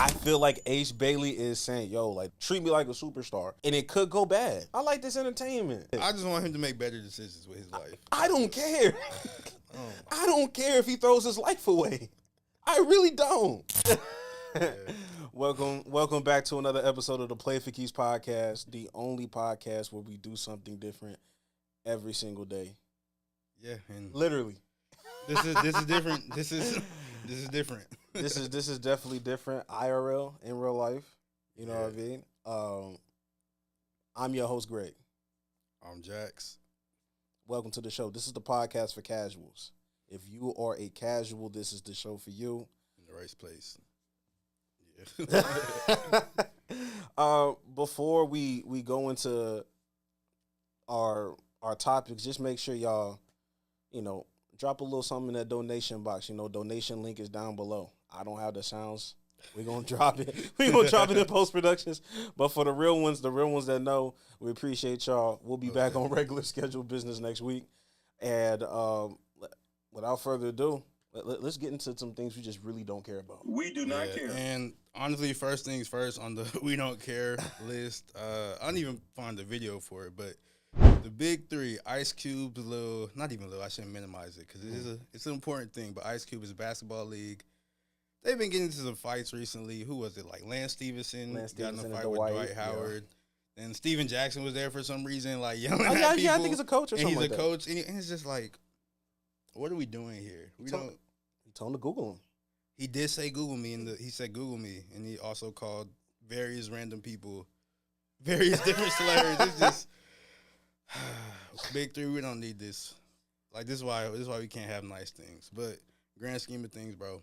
I feel like Ace Bailey is saying, yo, like, treat me like a superstar. And it could go bad. I like this entertainment. I just want him to make better decisions with his life. I don't care. I don't care if he throws his life away. I really don't. Yeah. Welcome back to another episode of the Play for Keys podcast, the only podcast where we do something different every single day. Yeah, and literally. This is different. This is different. This is definitely different. IRL in real life. You know what I mean? I'm your host, Greg. I'm Jax. Welcome to the show. This is the podcast for casuals. If you are a casual, this is the show for you. In the right place. Before we go into our topics, just make sure y'all, drop a little something in that donation box. Donation link is down below. I don't have the sounds. We're gonna drop it. We're gonna drop it in post productions. But for the real ones that know, we appreciate y'all. We'll be back on regular scheduled business next week. And without further ado, let's get into some things we just really don't care about. We do not care. And honestly, first things first on the we don't care list. I didn't even find the video for it, but the big three: Ice Cube, not even Lil. I shouldn't minimize it because it's an important thing. But Ice Cube is a basketball league. They've been getting into some fights recently. Who was it? Like Lance Stevenson got in a fight with Dwight Howard. Yeah. And Steven Jackson was there for some reason, like yelling at people. Yeah, I think he's a coach or something like that. He's a coach, and it's just like, what are we doing here? He told him to Google him. He did say Google me, he said Google me, and he also called various random people, various different celebrities. It's just big three. We don't need this. Like this is why we can't have nice things. But grand scheme of things, bro,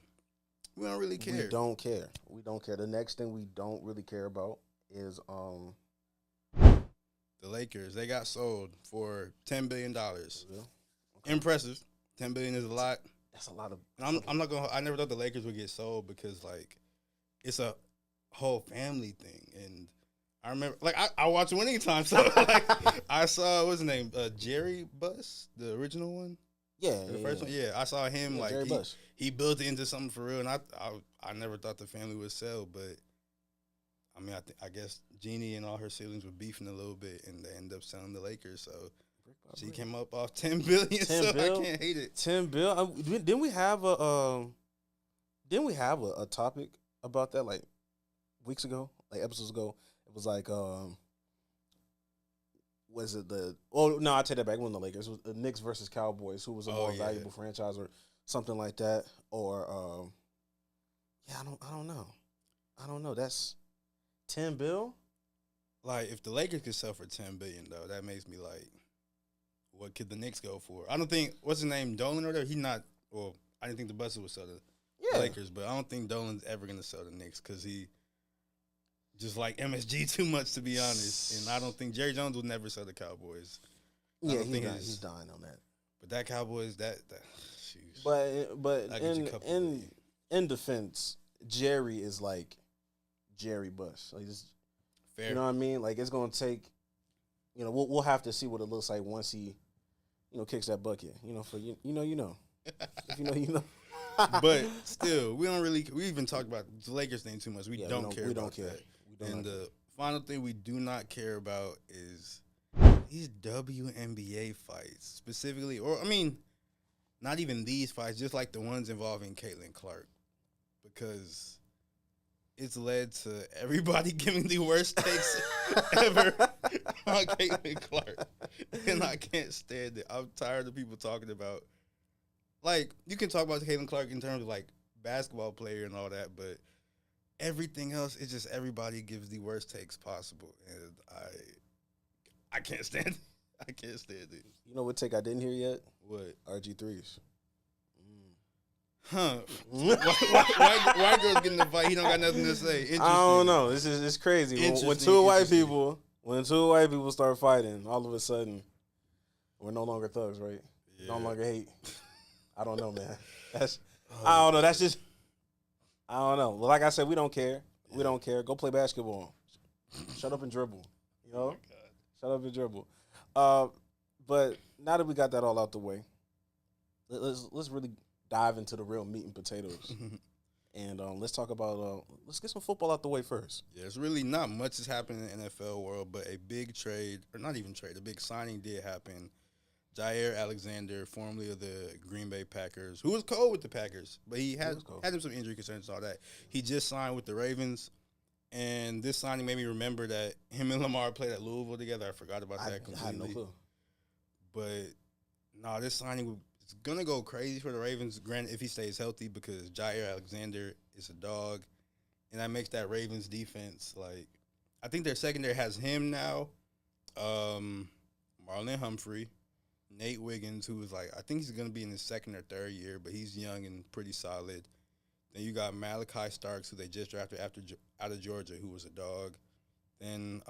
we don't really care. We don't care. The next thing we don't really care about is the Lakers. They got sold for $10 billion. Okay. Impressive. $10 billion is a lot. That's a lot of. And I'm not gonna. I never thought the Lakers would get sold because like, it's a whole family thing. And I remember, like, I watch Winning Time, so like, I saw what's his name, Jair Bus, the original one. Yeah, the first one. Yeah, I saw him like he built it into something for real, and I never thought the family would sell, but I mean, I guess Jeannie and all her siblings were beefing a little bit, and they ended up selling the Lakers. So she came up off $10 billion. So I can't hate it. $10 billion. Didn't we have a topic about that like weeks ago, like episodes ago? It was like was it the? Oh no, I take that back. It wasn't the Lakers. It was the Knicks versus Cowboys. Who was a more valuable franchise or something like that? Or I don't know. That's $10 billion. Like if the Lakers could sell for $10 billion though, that makes me like, what could the Knicks go for? I don't think what's his name, Dolan or whatever. He not. Well, I didn't think the Buster would sell the Lakers, but I don't think Dolan's ever gonna sell the Knicks because he just like MSG too much, to be honest. And I don't think Jerry Jones will never sell the Cowboys. Yeah, he's dying on that. But that Cowboys, that shoot. But in defense, Jerry is like Jerry Buss. Like just, fair. You know what I mean? Like it's gonna take. We'll have to see what it looks like once he, kicks that bucket. For you know. If you know. But still, we don't really. We even talked about the Lakers thing too much. We don't care. That. And the final thing we do not care about is these WNBA fights specifically, or I mean, not even these fights, just like the ones involving Caitlin Clark, because it's led to everybody giving the worst takes ever on Caitlin Clark, and I can't stand it. I'm tired of people talking about. Like, you can talk about Caitlin Clark in terms of, like, basketball player and all that, but everything else, it's just everybody gives the worst takes possible. And I can't stand it. I can't stand it. You know what take I didn't hear yet? What? RG3s. Huh. White girls getting the fight. He don't got nothing to say. I don't know. It's crazy. When two white people start fighting, all of a sudden, we're no longer thugs, right? Yeah. No longer hate. I don't know, man. I don't know. That's just, I don't know. Well, like I said, we don't care. We don't care. Go play basketball. Shut up and dribble. Oh Shut up and dribble. But now that we got that all out the way, let's really dive into the real meat and potatoes. And let's talk about let's get some football out the way first. Yeah, it's really not much has happened in the NFL world, but a big trade, or not even trade, a big signing did happen. Jair Alexander, formerly of the Green Bay Packers, who was cold with the Packers, but he had him some injury concerns and all that. He just signed with the Ravens, and this signing made me remember that him and Lamar played at Louisville together. I forgot about that completely. I had no clue. But this signing is gonna go crazy for the Ravens. Granted, if he stays healthy, because Jair Alexander is a dog, and that makes that Ravens defense like. I think their secondary has him now, Marlon Humphrey, Nate Wiggins, who was like, I think he's going to be in his second or third year, but he's young and pretty solid. Then you got Malachi Starks, who they just drafted out of Georgia, who was a dog. Then,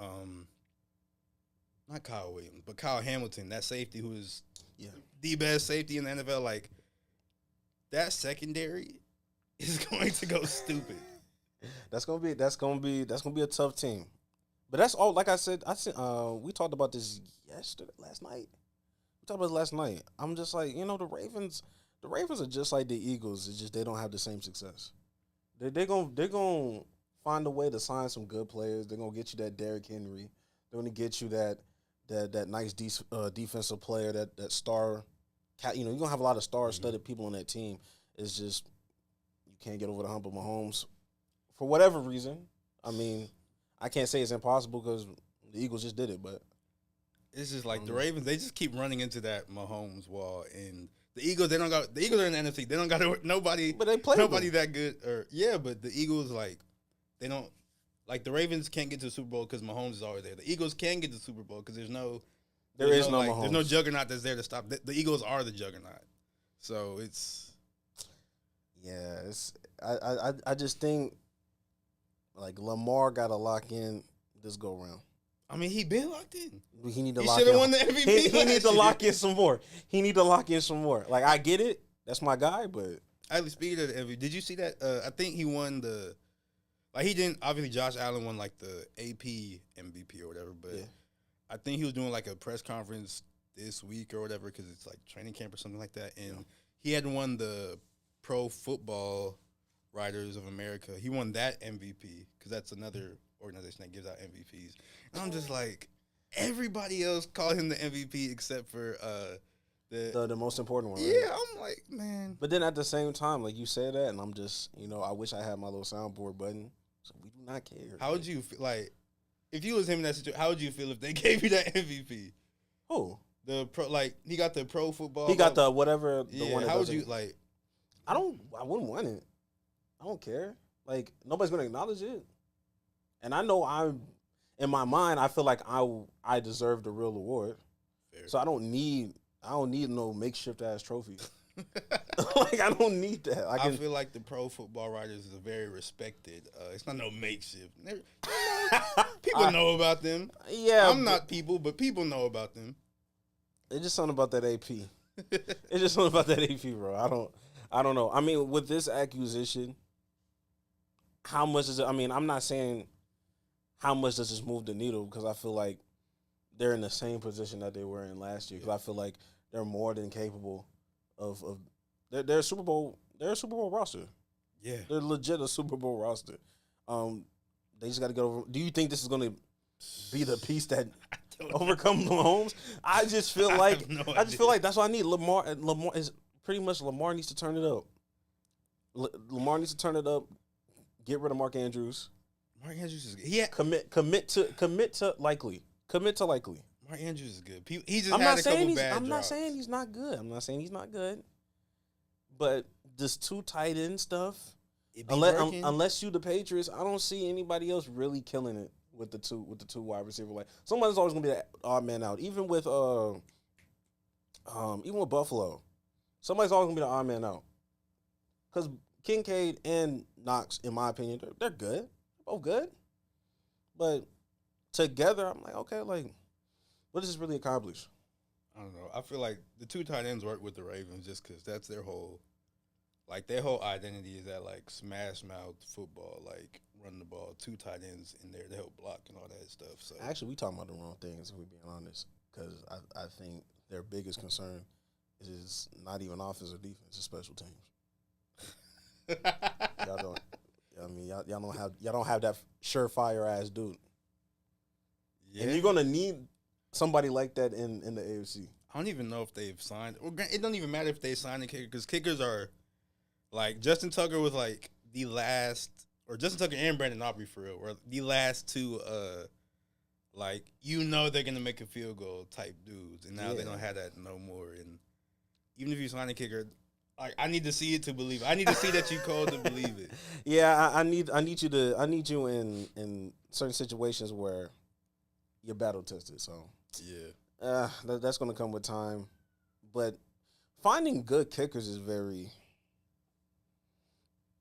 not Kyle Williams, but Kyle Hamilton, that safety who is the best safety in the NFL. Like, that secondary is going to go stupid. That's gonna be a tough team. But that's all. Like I said, we talked about this last night. We talked about it last night. I'm just like, the Ravens are just like the Eagles. It's just they don't have the same success. They're gonna find a way to sign some good players. They're gonna get you that Derrick Henry. They're gonna get you that nice defensive player, that star. You're gonna have a lot of star-studded people on that team. It's just you can't get over the hump of Mahomes for whatever reason. I mean, I can't say it's impossible because the Eagles just did it, but. It's just like the Ravens, they just keep running into that Mahomes wall, and the Eagles are in the NFC. They don't got nobody, but they play nobody that good. But the Eagles they don't like the Ravens can't get to the Super Bowl because Mahomes is always there. The Eagles can get to the Super Bowl because there's no Mahomes. There's no juggernaut that's there to stop. The Eagles are the juggernaut, so it's I just think like Lamar got to lock in this go round. I mean, he been locked in. He need to lock in. He should have won the MVP. He need to lock in some more. He need to lock in some more. Like, I get it. That's my guy, but. Actually, speaking of the MVP, did you see that? I think he won he didn't, obviously Josh Allen won like the AP MVP or whatever, but I think he was doing like a press conference this week or whatever because it's like training camp or something like that. And he had won the Pro Football Writers of America. He won that MVP because that's another organization that gives out MVPs. And I'm just like, everybody else called him the MVP except for the most important one. Right? Yeah, I'm like, man. But then at the same time, like you said that, and I'm just, I wish I had my little soundboard button. So we do not care. How would you feel, like, if you was him in that situation? How would you feel if they gave you that MVP? Who? He got the pro football. He got the whatever. Yeah. The one how would you like? I wouldn't want it. I don't care. Like nobody's gonna acknowledge it. And I know in my mind, I feel like I deserve the real award. Fair. So I don't need no makeshift ass trophy. Like I don't need that. I feel like the Pro Football Writers is a very respected. It's not no makeshift. People know about them. Yeah, I'm not people, but people know about them. It's just something about that AP. It's just something about that AP, bro. I don't know. I mean, with this acquisition, how much is it? I mean, I'm not saying how much does this move the needle because I feel like they're in the same position that they were in last year. Because I feel like they're more than capable of they're a Super Bowl roster. Yeah, they're legit a Super Bowl roster. They just got to get over. Do you think this is going to be the piece that overcomes Mahomes? I just feel like feel like that's what I need. Lamar is pretty much Lamar needs to turn it up. Lamar needs to turn it up. Get rid of Mark Andrews. Mark Andrews is good. Commit to likely. Mark Andrews is good. He just I'm had not a saying couple bad I'm not drops. saying he's not good. I'm not saying he's not good. But this two tight end stuff, unless you the Patriots, I don't see anybody else really killing it with the two wide receiver. Like somebody's always gonna be that odd man out. Even with Buffalo, somebody's always gonna be the odd man out. Because Kincaid and Knox, in my opinion, they're good. They're both good. But together, I'm like, okay, like, what does this really accomplish? I don't know. I feel like the two tight ends work with the Ravens just because that's their whole identity is that, like, smash mouth football, like, run the ball, two tight ends in there to help block and all that stuff. So actually, we talking about the wrong things, if we're being honest, because I think their biggest concern is not even offense or defense, it's special teams. Y'all don't. I mean, y'all don't have that surefire ass dude. Yeah. And you're gonna need somebody like that in the AFC. I don't even know if they've signed. Well, it don't even matter if they signed a kicker because kickers are like Justin Tucker was like the last, or Justin Tucker and Brandon Aubrey for real, were the last two. Like they're gonna make a field goal type dudes, and now they don't have that no more. And even if you sign a kicker, like I need to see it to believe it. I need to see that you called to believe it. Yeah, I need you in certain situations where you're battle tested. So yeah, that's gonna come with time. But finding good kickers is very.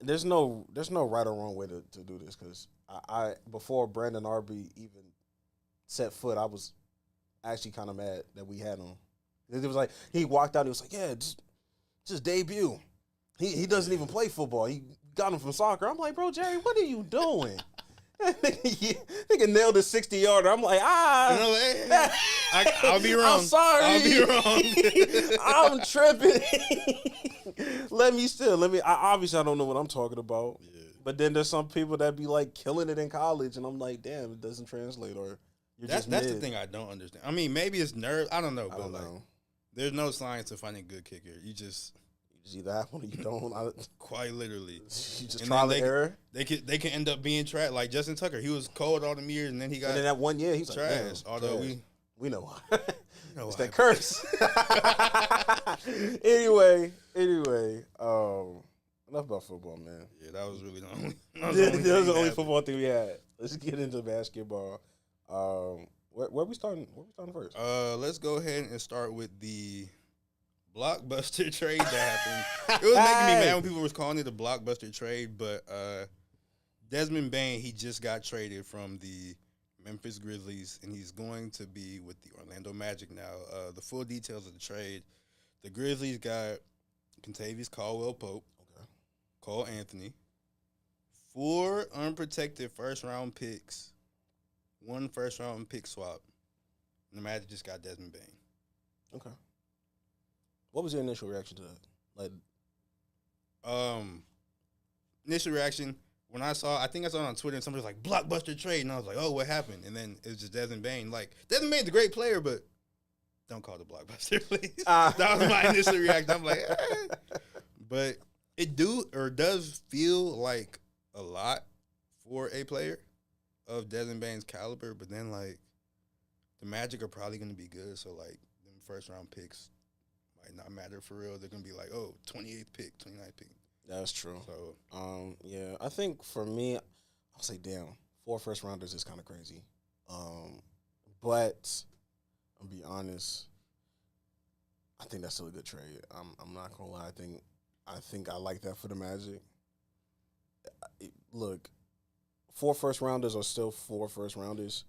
There's no right or wrong way to do this because I before Brandon Aubrey even set foot, I was actually kind of mad that we had him. It was like he walked out. He was like, "Yeah, just debut." He doesn't even play football. He got him from soccer. I'm like, "Bro, Jerry, what are you doing?" Nigga nailed a 60-yarder. I'm like, I'll be wrong. I'm sorry. I'll be wrong. I'm tripping. Let me. Obviously, I don't know what I'm talking about. Yeah. But then there's some people that be like killing it in college, and I'm like, damn, it doesn't translate. Or that's the thing I don't understand. I mean, maybe it's nerve. I don't know. But like, there's no science to finding a good kicker. You just either have one or you don't. Quite literally. You just trial and error. They can end up being trash. Like Justin Tucker, he was cold all them years, and then he got. And then that 1 year, he's trash. Like, although trash. We know why. It's that curse. Anyway, enough about football, man. Yeah, that was really the only. That was the only football thing we had. Let's get into basketball. Where we starting? Where we starting first? Let's go ahead and start with the blockbuster trade that happened. It was making me mad when people was calling it a blockbuster trade, but Desmond Bain, he just got traded from the Memphis Grizzlies, and he's going to be with the Orlando Magic now. The full details of the trade: the Grizzlies got Kentavious Caldwell-Pope, Cole Anthony, 4 unprotected first-round picks, 1 first-round pick swap, and the Magic just got Desmond Bain. Okay. What was your initial reaction to that? Like, initial reaction when I saw it on Twitter, and somebody was like, blockbuster trade, and I was like, oh, what happened? And then it was just Desmond Bain. Like, Desmond Bain's a great player, but don't call it a blockbuster, please. That was my initial reaction. I'm like, But it does feel like a lot for a player of Desmond Bain's caliber, but then, like, the Magic are probably going to be good, so, like, them first-round picks might not matter for real. They're going to be like, 28th pick, 29th pick. That's true. So, yeah, I think for me, I'll say, damn, 4 first-rounders is kind of crazy. But I'll be honest, I think that's still a good trade. I'm not going to lie. I think I like that for the Magic. Look, 4 first-rounders are still 4 first-rounders.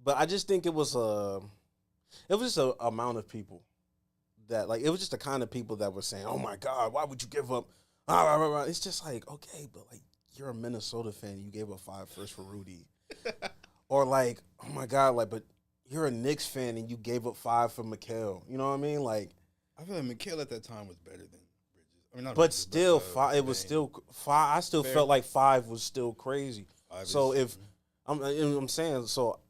But I just think it was just a amount of people that, like, it was just the kind of people that were saying, oh, my God, why would you give up? It's just like, okay, but, like, you're a Minnesota fan. You gave up 5 firsts for Rudy. Or, like, oh, my God, like, but you're a Knicks fan and you gave up 5 for Mikal. You know what I mean? Like, I feel like Mikal at that time was better than Bridges. I mean, not but Bridges, still, but, 5. It was still 5. I still felt like 5 was still crazy. So if I'm saying, so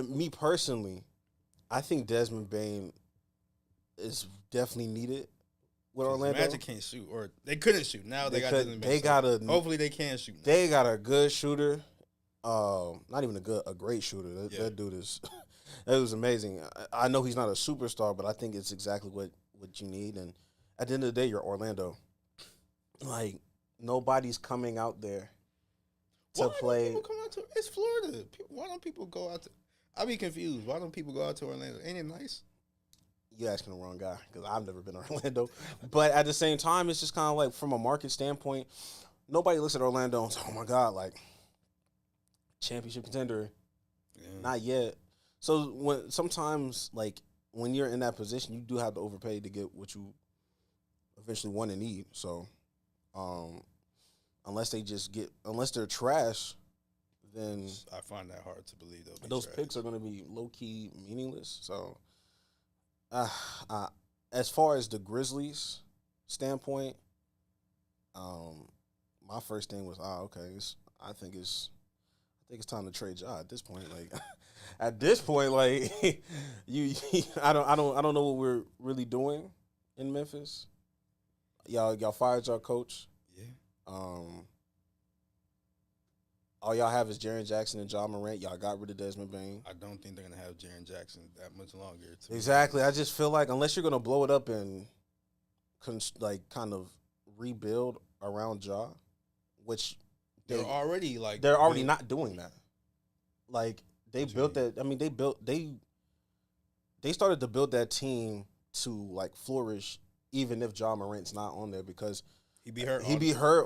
me personally, I think Desmond Bain is definitely needed with Orlando. Magic can't shoot, or they couldn't shoot. Now they got Desmond Bain. Hopefully they can shoot. They got a good shooter. Not even a great shooter. That dude is. It was amazing. I know he's not a superstar, but I think it's exactly what you need. And at the end of the day, you're Orlando. Like, nobody's coming out there to play. People come out to? It's Florida. Why don't people go out to? I be confused. Why don't people go out to Orlando? Ain't it nice? You're asking the wrong guy because I've never been to Orlando. But at the same time, it's just kind of like from a market standpoint, nobody looks at Orlando and says, oh, my God, like, championship contender. Yeah. Not yet. So sometimes, like, when you're in that position, you do have to overpay to get what you eventually want and need. So unless they're trash, then I find that hard to believe those picks are going to be low-key meaningless. So as far as the Grizzlies standpoint, my first thing was, okay, I think it's time to trade Ja at this point. Like, at this point, like, I don't know what we're really doing in Memphis. Y'all fired y'all coach. Yeah. All y'all have is Jaren Jackson and Ja Morant. Y'all got rid of Desmond Bain. I don't think they're gonna have Jaren Jackson that much longer. Exactly. I just feel like unless you're gonna blow it up and kind of rebuild around Ja, which they're already not doing that. Like they built that. I mean, they started to build that team to like flourish, even if Ja Morant's not on there because he'd be hurt.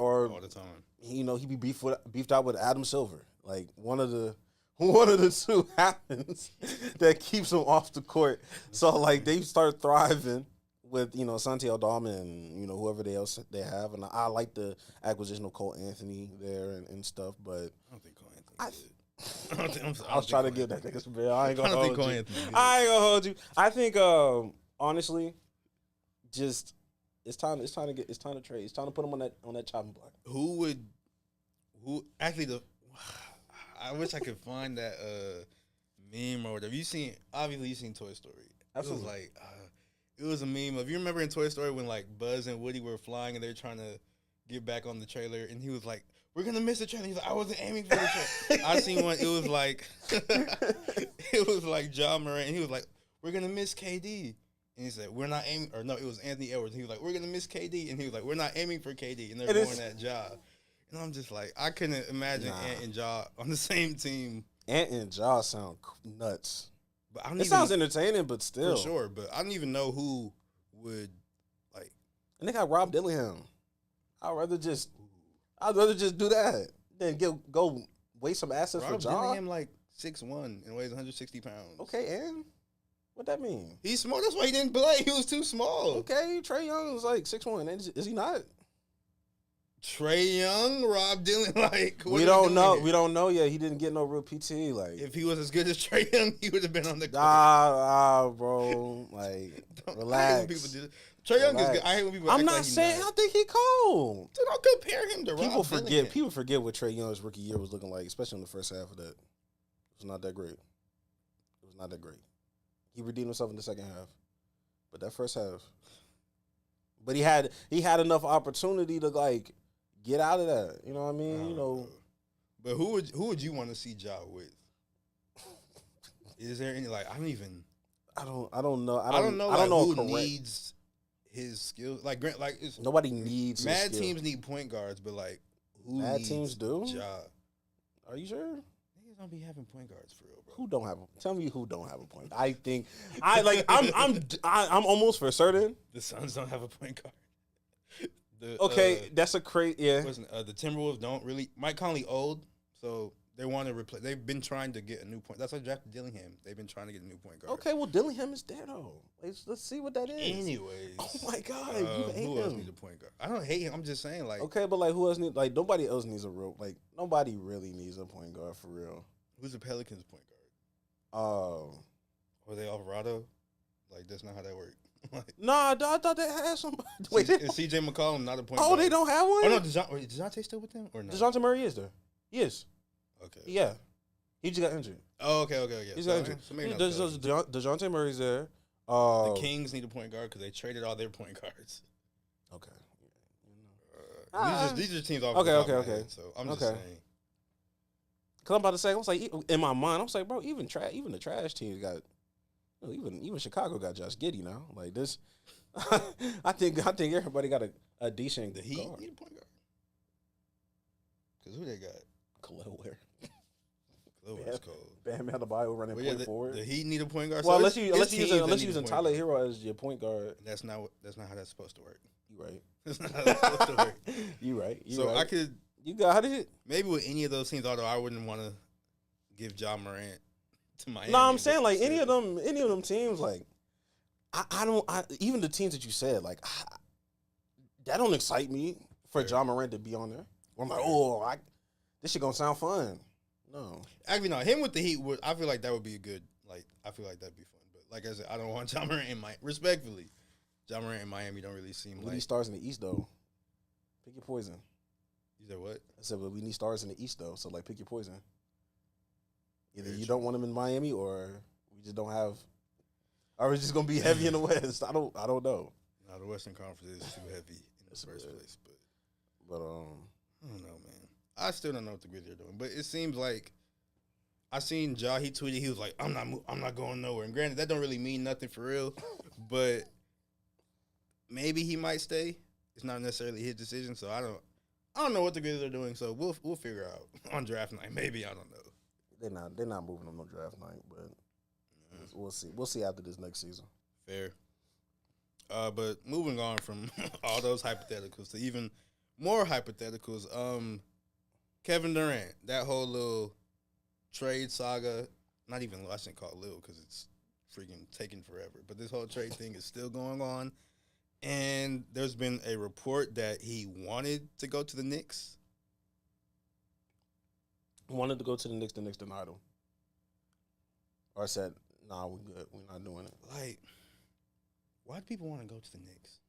Or all the time. He'd be beefed out with Adam Silver. Like one of the two happens that keeps him off the court. So like they start thriving with Santi Aldama and whoever else they have, and I like the acquisition of Cole Anthony there and stuff. But I don't think Cole Anthony. I was trying to give that nigga some bill. I ain't gonna hold you. I think honestly, just it's time to trade. It's time to put him on that chopping block. I wish I could find that meme or whatever. Obviously you've seen Toy Story. Absolutely. It was like it was a meme of, you remember in Toy Story when like Buzz and Woody were flying and they're trying to get back on the trailer and he was like, "We're gonna miss the trailer." He's like, "I wasn't aiming for the trailer." I seen one. It was like Ja Morant and he was like, "We're gonna miss KD." And he said, "We're not aiming," or no, it was Anthony Edwards. He was like, "We're gonna miss KD," and he was like, "We're not aiming for KD," and they're going at Ja. And I'm just like, I couldn't imagine Ant and Ja on the same team. Ant and Ja sound nuts. But I don't sounds entertaining, but still. For sure, but I don't even know who would, like. And they got Rob Dillingham. I'd rather just do that than go waste some assets for Ja. Rob Dillingham like 6'1" and weighs 160 pounds. Okay, and what that mean? He's small. That's why he didn't play. He was too small. Okay, Trae Young is like 6'1". Is he not? Trae Young, Rob Dylan, like we don't know. Here? We don't know yet. He didn't get no real PT. Like if he was as good as Trae Young, he would have been on the court. Bro, like relax. Trae Young is good. I hate when people. I'm not saying I think he cold. So don't compare him to Rob Dylan. People forget what Trae Young's rookie year was looking like, especially in the first half of that. It was not that great. He redeemed himself in the second half, but that first half. But he had enough opportunity to like get out of that. You know what I mean? But who would you want to see Ja with? Is there any like I don't know. I don't know who needs his skills. Like nobody needs. Mad teams need point guards, but like who mad needs teams do? Ja. Are you sure? Niggas don't be having point guards for real, bro. Who don't have? Tell me who don't have a point. I think I'm almost for certain. The Suns don't have a point guard. That's a crazy. Yeah. The Timberwolves don't really. Mike Conley old, so they want to replace. They've been trying to get a new point. That's why drafted Dillingham. They've been trying to get a new point guard. Okay, well Dillingham is there though. Let's see what that is. Anyways. Oh my God, you hate who him. else needs a point guard? I don't hate him. I'm just saying like. Okay, but like who else needs? Like nobody else needs a real. Like nobody really needs a point guard for real. Who's the Pelicans point guard? Or they Alvarado? Like that's not how that works. Nah, I thought they had somebody. Wait, is CJ McCollum not a point guard? Oh, they don't have one? Oh, no, DeJounte still with them or not? DeJounte Murray is there. Yes. Okay. Yeah. He just got injured. Oh, okay. He just got injured. DeJounte Murray's there. The Kings need a point guard because they traded all their point guards. Okay. These are teams off okay. Head, so I'm just saying. Because I'm about to say, I was like, in my mind, I was like, bro, even the trash teams got... Even Chicago got Josh Giddey now. Like this, I think everybody got a decent. The Heat need a point guard. Because who they got? Khalil Ware. Khalil Ware's cold. Bam Adebayo running point forward. The Heat need a point guard. Well, unless you're using Tyler Hero as your point guard. That's not how that's supposed to work. You right. That's not how that's supposed to work. You right. I could. You got it. Maybe with any of those teams, although I wouldn't want to give Ja Morant to Miami. No, I'm saying like any of them teams, like I don't even the teams that you said, like that don't excite me for Ja Morant to be on there. I'm like, this shit gonna sound fun. No, actually, no. Him with the Heat I feel like that would be a good. Like I feel like that'd be fun. But like I said, I don't want Ja Morant in Ja Morant in Miami don't really seem like. He stars in the East though. Pick your poison. You You said what? I said, but we need stars in the East though. So like, pick your poison. Either you don't want them in Miami, or we just don't have. Or it's just gonna be heavy in the West. I don't know. No, the Western Conference is too heavy in the first place. But I don't know, man. I still don't know what the Grizzlies are doing. But it seems like I seen Jair. He tweeted. He was like, I'm not going nowhere. And granted, that don't really mean nothing for real. But maybe he might stay. It's not necessarily his decision. So I don't know what the Grizzlies are doing. So we'll figure out on draft night. Maybe, I don't know. They're not moving on no draft night, but we'll see. We'll see after this next season. Fair. But moving on from all those hypotheticals to even more hypotheticals, Kevin Durant, that whole little trade saga, not even, I shouldn't call it little because it's freaking taking forever, but this whole trade thing is still going on. And there's been a report that he wanted to go to the Knicks. Wanted to go to the Knicks denied him. Or said, nah, we're good. We're not doing it. Like, why do people want to go to the Knicks?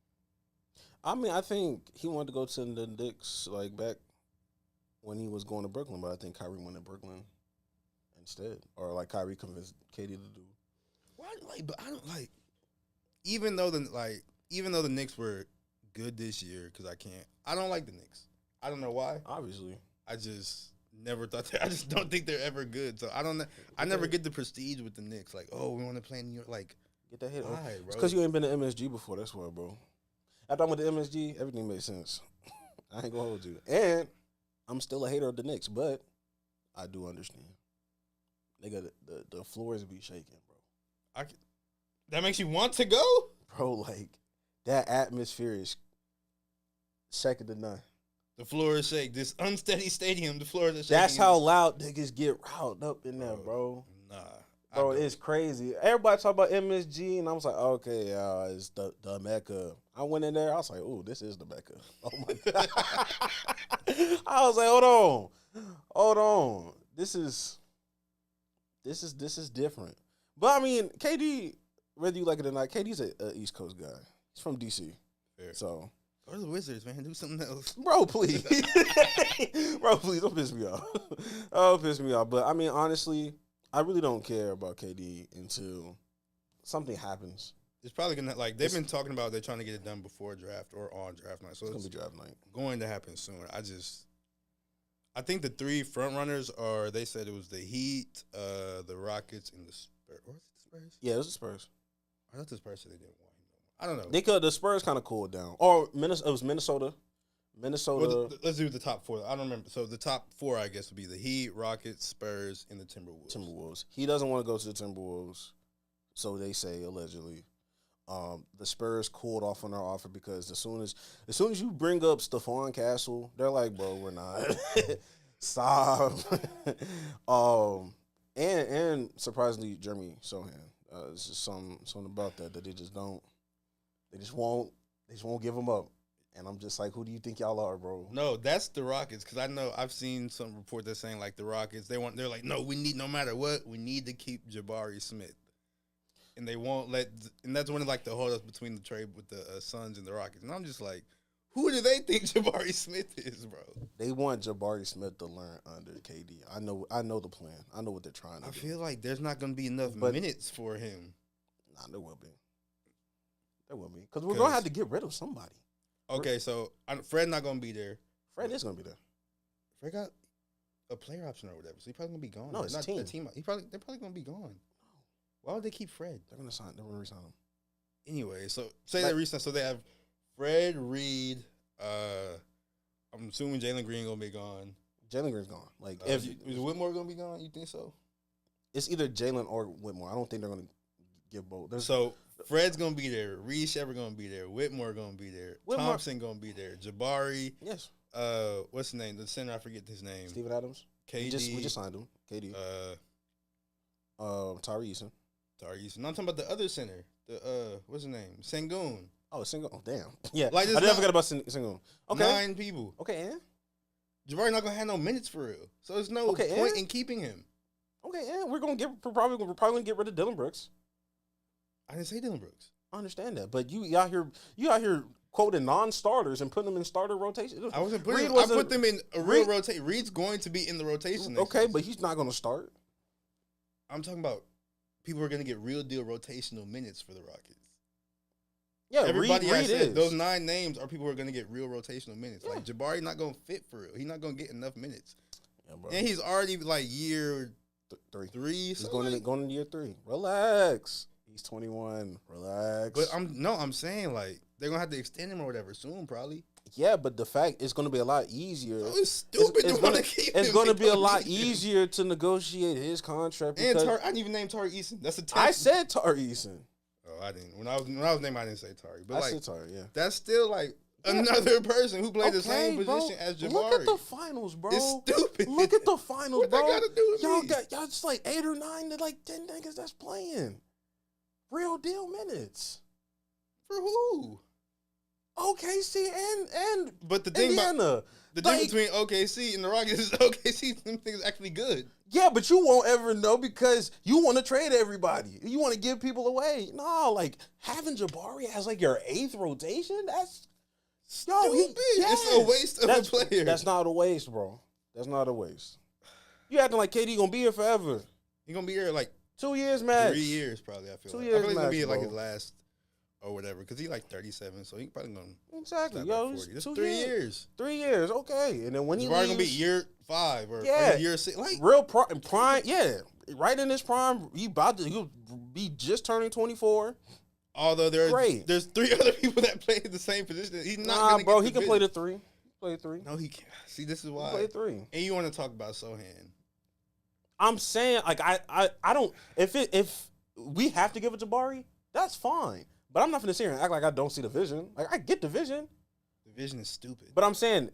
I mean, I think he wanted to go to the Knicks like back when he was going to Brooklyn, but I think Kyrie went to Brooklyn instead. Or like Kyrie convinced KD to do. Why? Like, but I don't like. Even though the Knicks were good this year, because I don't like the Knicks. I don't know why. Obviously, I just never thought I just don't think they're ever good. So I never get the prestige with the Knicks. Like, oh, we want to play in New York. Like, get that hit. Why, bro? It's because you ain't been to MSG before. That's why, bro. After I went to MSG, everything made sense. I ain't gonna hold you. And I'm still a hater of the Knicks, but I do understand. Nigga, the floors be shaking, bro. That makes you want to go? Bro, like, that atmosphere is second to none. The floor is shaking. This unsteady stadium, the floor is shaking. That's how loud niggas get riled up in there, bro. Nah. Bro, it's crazy. Everybody talk about MSG, and I was like, okay, it's the Mecca. I went in there, I was like, ooh, this is the Mecca. Oh, my God. I was like, hold on. This is different. But, I mean, KD, whether you like it or not, KD's a East Coast guy. He's from D.C. Fair. So. Go to the Wizards, man. Do something else. Bro, please. Bro, please, don't piss me off. Don't piss me off. But, I mean, honestly, I really don't care about KD until something happens. It's probably going to, they've been talking about they're trying to get it done before draft or on draft night. So it's going to be draft night. Going to happen soon. I think the three front runners are, they said it was the Heat, the Rockets, and the Spurs. Or was it the Spurs? Yeah, it was the Spurs. I thought the Spurs said they didn't want him. I don't know. The Spurs kind of cooled down. Or it was Minnesota. Well, let's do the top four. I don't remember. So the top four, I guess, would be the Heat, Rockets, Spurs, and the Timberwolves. He doesn't want to go to the Timberwolves, so they say allegedly. The Spurs cooled off on their offer because as soon as you bring up Stephon Castle, they're like, bro, we're not. Stop. And surprisingly, Jeremy Sohan. It's just something about that they just don't. They just won't give them up. And I'm just like, who do you think y'all are, bro? No, that's the Rockets, because I know I've seen some report that's saying like the Rockets, they're like, no, we need, no matter what, we need to keep Jabari Smith, and they won't let, and that's one of like the holdups between the trade with the Suns and the Rockets, and I'm just like, who do they think Jabari Smith is, bro? They want Jabari Smith to learn under KD. I know the plan. I know what they're trying to do. I feel like there's not going to be enough minutes for him. Nah, there will be. There will be, because we're gonna have to get rid of somebody. Okay, so Fred not gonna be there. Fred is gonna be there. Fred got a player option or whatever, so he's probably gonna be gone. No, it's not team. The team. They're probably gonna be gone. Why would they keep Fred? They're gonna resign him. Anyway, so say they resign. So they have Fred, Reed. I'm assuming Jalen Green gonna be gone. Jalen Green's gone. Like, is Whitmore gonna be gone? You think so? It's either Jalen or Whitmore. I don't think they're gonna give both. So Fred's gonna be there. Reed Shepard gonna be there. Whitmore gonna be there. Thompson gonna be there. Jabari. Yes. What's his name? The center, I forget his name. Steven Adams. KD. We just signed him. KD. Tyree Eason. No, I'm talking about the other center. What's his name? Sengun. Oh, Sengun. Oh, damn. Yeah. Like, I never forgot about Sengun. Okay. 9 people. Okay, and? Jabari not gonna have no minutes for real. So there's no point in keeping him. Okay, and we're probably gonna get rid of Dylan Brooks. I didn't say Dylan Brooks. I understand that, but you out here quoting non-starters and putting them in starter rotation. I wasn't putting. I put them in a real rotation. Reed's going to be in the rotation. Okay, but he's not going to start. I'm talking about people are going to get real deal rotational minutes for the Rockets. Yeah, everybody Reed said is. Those 9 names are people who are going to get real rotational minutes. Yeah. Like Jabari not going to fit for real. He's not going to get enough minutes. Yeah, bro. And he's already like year 3. He's going into year 3. Relax. He's 21. Relax. But I'm saying like they're gonna have to extend him or whatever soon, probably. Yeah, but the fact it's gonna be a lot easier. So it's stupid. It's gonna be a lot easier to negotiate his contract. And I didn't even name Tari Eason. That's a test. I said Tari Eason. Oh, I didn't. When I was naming, I didn't say Tari. But I said Tari. Yeah, that's still like another person who played the same position as Jabari. Look at the finals, bro. It's stupid. Look at the finals, what bro. What that got to do with y'all just like 8 or 9 to like 10 niggas that's playing real deal minutes. For who? OKC and but the thing Indiana. About the difference between OKC and the Rockets is OKC them things actually good. Yeah, but you won't ever know because you want to trade everybody. You want to give people away. No, like having Jabari as like your 8th rotation, that's stupid. It's a waste of a player. That's not a waste, bro. That's not a waste. You acting like KD gonna be here forever. He gonna be here like 2 years max. 3 years probably. I feel 2 like. years I feel like max, gonna be bro. like his last or whatever because he's like 37, so he probably gonna exactly. Yo, it's 3 years. 3 years, okay. And then when he leaves, gonna be year 5 or year 6, like real prime. Yeah, right in his prime. He'll be just turning 24. Although there's 3 other people that play the same position. He's not gonna bro. He can play the 3. Play 3. No, he can't. See, this is why. He play 3. And you want to talk about Sohan? I'm saying, like, I don't. If we have to give it to Jabari, that's fine. But I'm not gonna sit here and act like I don't see the vision. Like, I get the vision. The vision is stupid. But I'm saying,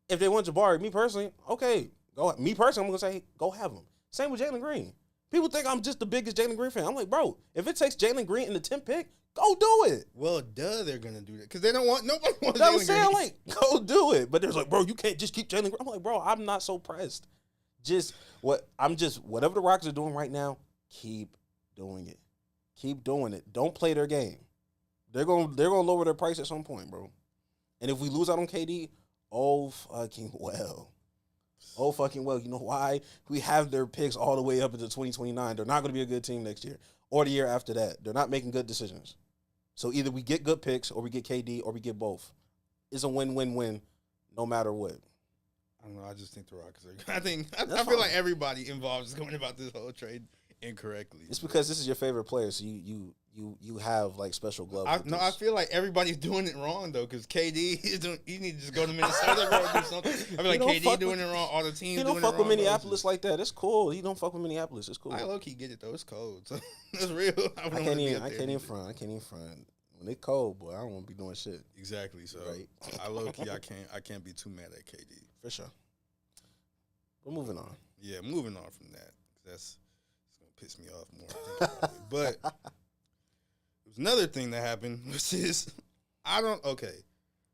if they want Jabari, me personally, okay, go. Me personally, I'm gonna say, go have him. Same with Jalen Green. People think I'm just the biggest Jalen Green fan. I'm like, bro, if it takes Jalen Green in the 10th pick, go do it. Well, they're gonna do that because they don't want nobody wants. I'm saying, like, go do it. But there's like, bro, you can't just keep Jalen Green. I'm like, bro, I'm not so pressed. Whatever the Rockets are doing right now, keep doing it. Keep doing it. Don't play their game. They're gonna lower their price at some point, bro. And if we lose out on KD, oh fucking well. You know why? We have their picks all the way up into 2029. They're not gonna be a good team next year or the year after that. They're not making good decisions. So either we get good picks or we get KD or we get both. It's a win-win-win no matter what. I don't know. I just think the Rockets are. I feel like everybody involved is going about this whole trade incorrectly. It's because this is your favorite player, so you have like special gloves. I feel like everybody's doing it wrong though, because KD is doing. You need to just go to Minnesota or do something. I feel like KD doing it wrong. All the teams. He don't fuck with Minneapolis like that. It's cool. He don't fuck with Minneapolis. It's cool. I low key get it though. It's cold. So that's real. I can't even front. When it's cold, boy, I don't want to be doing shit. Exactly. So right. I low key I can't be too mad at KD. For sure. But moving on. Yeah, moving on from that. It's gonna piss me off more. But there's another thing that happened, which is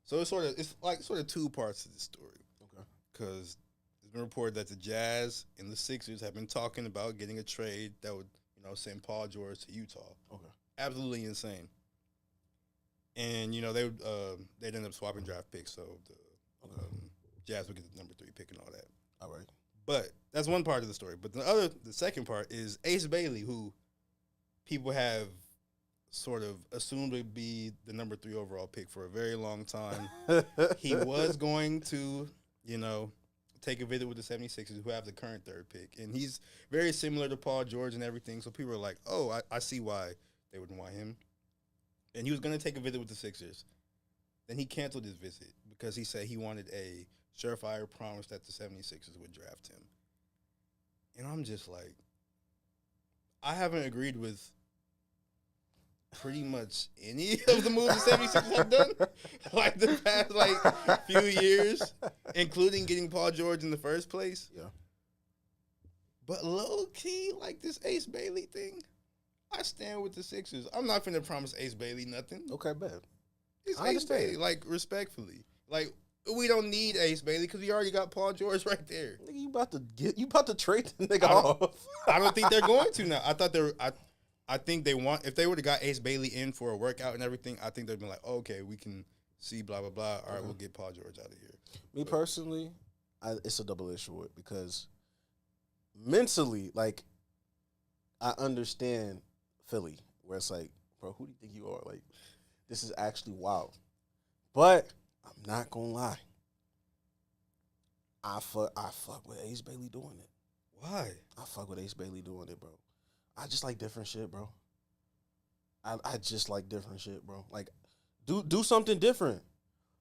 So it's sort of 2 parts to this story. Okay. Because it's been reported that the Jazz and the Sixers have been talking about getting a trade that would, send Paul George to Utah. Okay. Absolutely insane. And they'd end up swapping draft picks, so the Jazz would get the number 3 pick and all that. All right. But that's one part of the story. But the second part is Ace Bailey, who people have sort of assumed would be the number 3 overall pick for a very long time. He was going to, take a visit with the 76ers, who have the current 3rd pick. And he's very similar to Paul George and everything. So people are like, oh, I see why they wouldn't want him. And he was going to take a visit with the Sixers. Then he canceled his visit because he said he wanted a surefire promise that the 76ers would draft him. And I'm just like, I haven't agreed with pretty much any of the moves the 76ers have done, like the past few years, including getting Paul George in the first place. Yeah. But low key, like this Ace Bailey thing, I stand with the Sixers. I'm not finna promise Ace Bailey nothing. Okay, bad. It's Ace Bailey, respectfully. We don't need Ace Bailey because we already got Paul George right there. Nigga, you about to trade the nigga off. I don't think they're going to now. I thought I think if they would have got Ace Bailey in for a workout and everything, I think they'd be like, oh, okay, we can see blah, blah, blah. All right, we'll get Paul George out of here. Me personally, it's a double issue with because mentally, like, I understand Philly, where it's like, bro, who do you think you are? Like, this is actually wild. But I'm not going to lie. I fuck with Ace Bailey doing it. Why? I fuck with Ace Bailey doing it, bro. I just like different shit, bro. I just like different shit, bro. Like, do something different.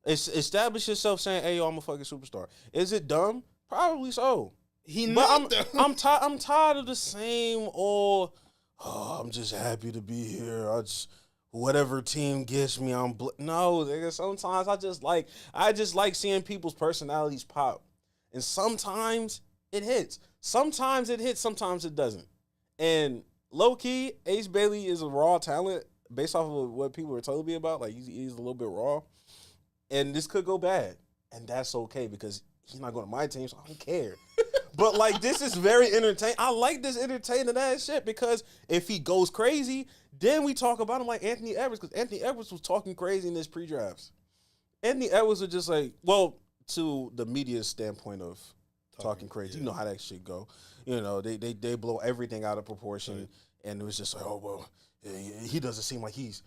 Establish yourself saying, hey, yo, I'm a fucking superstar. Is it dumb? Probably so. I'm tired of the same old, I'm just happy to be here. Whatever team gets me, no, nigga, sometimes I just like seeing people's personalities pop. And sometimes it hits. Sometimes it hits, sometimes it doesn't. And low-key, Ace Bailey is a raw talent based off of what people were telling me about. Like, he's a little bit raw. And this could go bad. And that's okay because he's not going to my team, so I don't care. But, like, this is very entertaining. I like this entertaining ass shit because if he goes crazy, then we talk about him like Anthony Edwards because Anthony Edwards was talking crazy in this pre-drafts. Anthony Edwards was just like, well, to the media standpoint of talking crazy. Yeah. You know how that shit go. You know, they blow everything out of proportion, right. And it was just like, oh, well, he doesn't seem like he's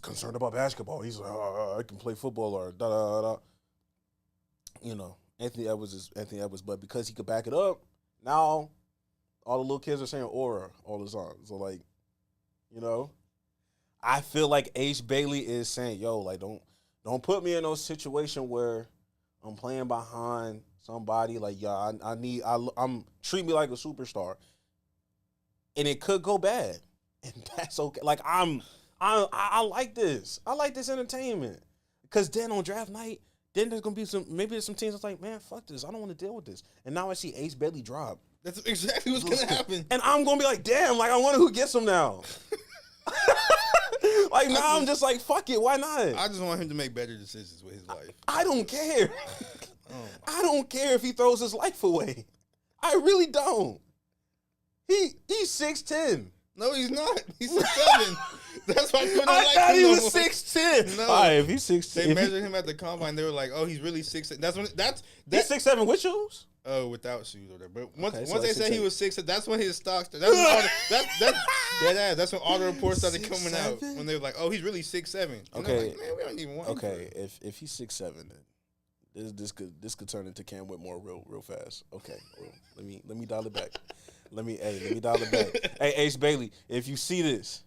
concerned about basketball. He's like, oh, I can play football or da-da-da-da. You know, Anthony Edwards is Anthony Edwards, but because he could back it up, now all the little kids are saying aura all the time. So, like, you know, I feel like Ace Bailey is saying, yo, like, don't put me in no situation where I'm playing behind somebody. Like, yeah, I'm treat me like a superstar, and it could go bad, and that's okay. Like, I like this. I like this entertainment, because then on draft night, then there's gonna be some teams that's like, man, fuck this. I don't want to deal with this. And now I see Ace Bailey drop. That's exactly what's gonna happen. And I'm gonna be like, damn, like I wonder who gets him now. Like now I'm just like, fuck it, why not? I just want him to make better decisions with his life. I don't care. I don't care if he throws his life away. I really don't. He's 6'10". No, he's not. He's 6'7". That's why I thought he was 6'10". No, all right, if he's 6'10". They measured him at the combine. They were like, oh, he's really 6'10". He's 6'7" with shoes. Oh, without shoes or whatever. But once so they said he was 6'7", that's when his stock started. That's when all the reports started coming out. When they were like, oh, he's really 6'7". Okay, like, man, we don't even want. Okay, if he's 6'7", then this could turn into Cam Whitmore real fast. Okay, well, let me dial it back. Let me dial it back. Hey, Ace Bailey, if you see this,